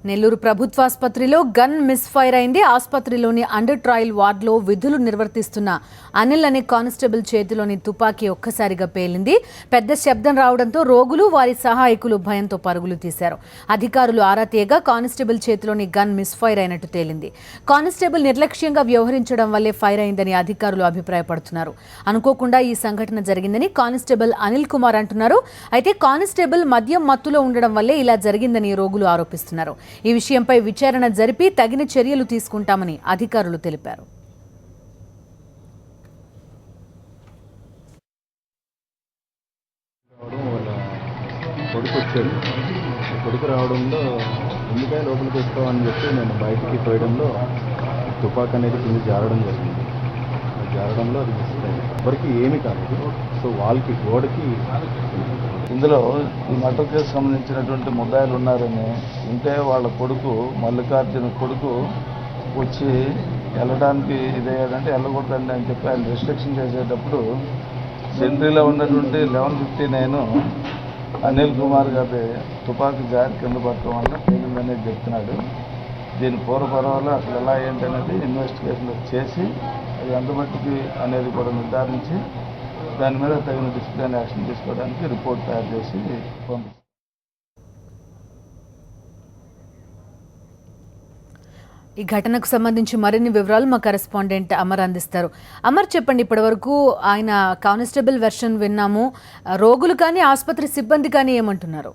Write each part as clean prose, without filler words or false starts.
Nellore ప్రభుత్వాసుపత్రిలో gun misfire అయింది. ఆసుపత్రిలోని under trial వార్డులో విధులు నిర్వర్తిస్తున్న అనిల్ అనే కానిస్టేబుల్ చేతిలోని తుపాకీ ఒక్కసారిగా పేలింది. పెద్ద శబ్దం రావడంతో రోగులు వారి సహాయకులు భయంతో పరుగులు తీశారు. అధికారులు ఆరా తీయగా కానిస్టేబుల్ చేతిలోని గన్ మిస్ఫైర్ అయినట్టు తేలింది. కానిస్టేబుల్ నిర్లక్ష్యంగా వ్యవహరించడం వల్లే ఫైర్ అయిందని అధికారులు అభిప్రాయపడుతున్నారు. అనుకోకుండా ఈ సంఘటన జరిగిందని కానిస్టేబుల్ అనిల్ కుమార్ అంటున్నారు. అయితే కానిస్టేబుల్ మద్యం మత్తులో ఉండడం వల్లే ఇలా జరిగిందని రోగులు ఆరోపిస్తున్నారు. ఈ విషయంపై విచారణ జరిపి తగిన చర్యలు తీసుకుంటామని అధికారులు తెలిపారు. కొడుకు రావడంలో ఎందుకై లోపలికి వస్తామని చెప్పి నేను బయటికి పోయడంలో తుపాకు అనేది కింద జారడం జరిగింది. జారడంలో అది మిస్ అయింది. ఎవరికి ఏమి కాలేదు. సో వాళ్ళకి గోడకి ఇందులో ఈ మర్డర్ కేసు సంబంధించినటువంటి ముద్దాయిలు ఉన్నారని ఉంటే వాళ్ళ కొడుకు మల్లికార్జున కొడుకు వచ్చి వెళ్ళడానికి ఇదేదంటే వెళ్ళకూడదండి అని చెప్పి ఆయన రిస్ట్రిక్షన్ చేసేటప్పుడు సెంట్రీలో ఉన్నటువంటి 1159 అనిల్ కుమార్ గారి తుపాకీ జారి కింద పట్టడం వల్ల పేలిందనేది చెప్తున్నాడు. దీని పూర్వపర్వాలు అసలు ఎలా ఏంటనేది ఇన్వెస్టిగేషన్ చేసి అది ఎంతమట్టుకి అనేది కూడా నిర్ధారించి దాని మీద తగిన డిసిప్లిన్ యాక్షన్ తీసుకోవడానికి రిపోర్ట్ తయారు చేసి పంపిస్తారు. ఈ ఘటనకు సంబంధించి మరిన్ని వివరాలు మా కరెస్పాండెంట్ అమర్ అందిస్తారు. అమర్, చెప్పండి, ఇప్పటివరకు ఆయన కానిస్టేబుల్ వెర్షన్ విన్నాము. రోగులు కానీ ఆసుపత్రి సిబ్బంది కానీ ఏమంటున్నారు?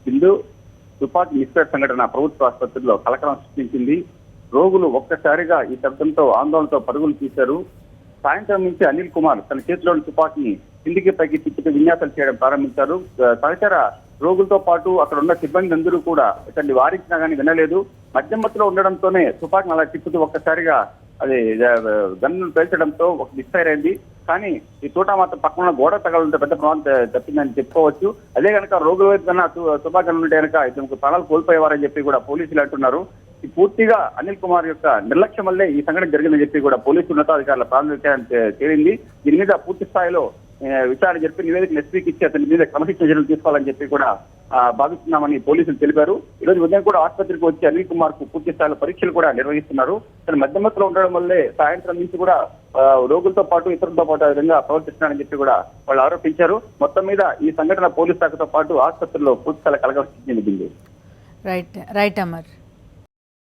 హిందూ తుపాకీ మిస్ఫైర్ సంఘటన ప్రభుత్వ ఆసుపత్రిలో కలకలం సృష్టించింది. రోగులు ఒక్కసారిగా ఈ శబ్దంతో ఆందోళనతో పరుగులు తీశారు. సాయంత్రం నుంచి అనిల్ కుమార్ తన చేతిలోని తుపాకీని కిందికి పైకి తిప్పుతూ విన్యాసాలు చేయడం ప్రారంభించారు. సహచర రోగులతో పాటు అక్కడ ఉన్న సిబ్బంది అందరూ కూడా ఇతన్ని వారించినా కానీ వినలేదు. మధ్యమత్తులో ఉండడంతోనే తుపాకీని అలా తిప్పుతూ ఒక్కసారిగా అది గన్ను పేల్చడంతో ఒక మిస్ఫైర్ అయింది. కానీ ఈ తోట మాత్రం పక్కన గోడ తగలంతో పెద్ద ప్రమాదం తప్పిందని చెప్పుకోవచ్చు. అదే కనుక రోగుల వైపు కన్నా తుపాకీ ఉంటే కనుక ఇతనికి ప్రాణాలు కోల్పోయేవారని చెప్పి కూడా పోలీసులు అంటున్నారు. ఈ పూర్తిగా అనిల్ కుమార్ యొక్క నిర్లక్ష్యం వల్లే ఈ సంఘటన జరిగిందని చెప్పి కూడా పోలీసు ఉన్నతాధికారుల ప్రాథమిక తేలింది. దీని మీద పూర్తి స్థాయిలో విచారణ జరిపి నివేదికలు ఎస్పీకి ఇచ్చి అతని మీద క్రమశిక్షణ చర్యలు తీసుకోవాలని చెప్పి కూడా భావిస్తున్నామని పోలీసులు తెలిపారు. ఈ రోజు ఉదయం కూడా ఆసుపత్రికి వచ్చి అనిల్ కుమార్ కు పూర్తి స్థాయిలో పరీక్షలు కూడా నిర్వహిస్తున్నారు. తన మధ్యమత్తులో ఉండడం వల్లే సాయంత్రం నుంచి కూడా రోగులతో పాటు ఇతరులతో పాటు ఆ విధంగా ప్రవర్తిస్తున్నారని చెప్పి కూడా వాళ్ళు ఆరోపించారు. మొత్తం మీద ఈ సంఘటన పోలీసు శాఖతో పాటు ఆసుపత్రిలో పూర్తి స్థాయిలో కలగ. రైట్ అమర్.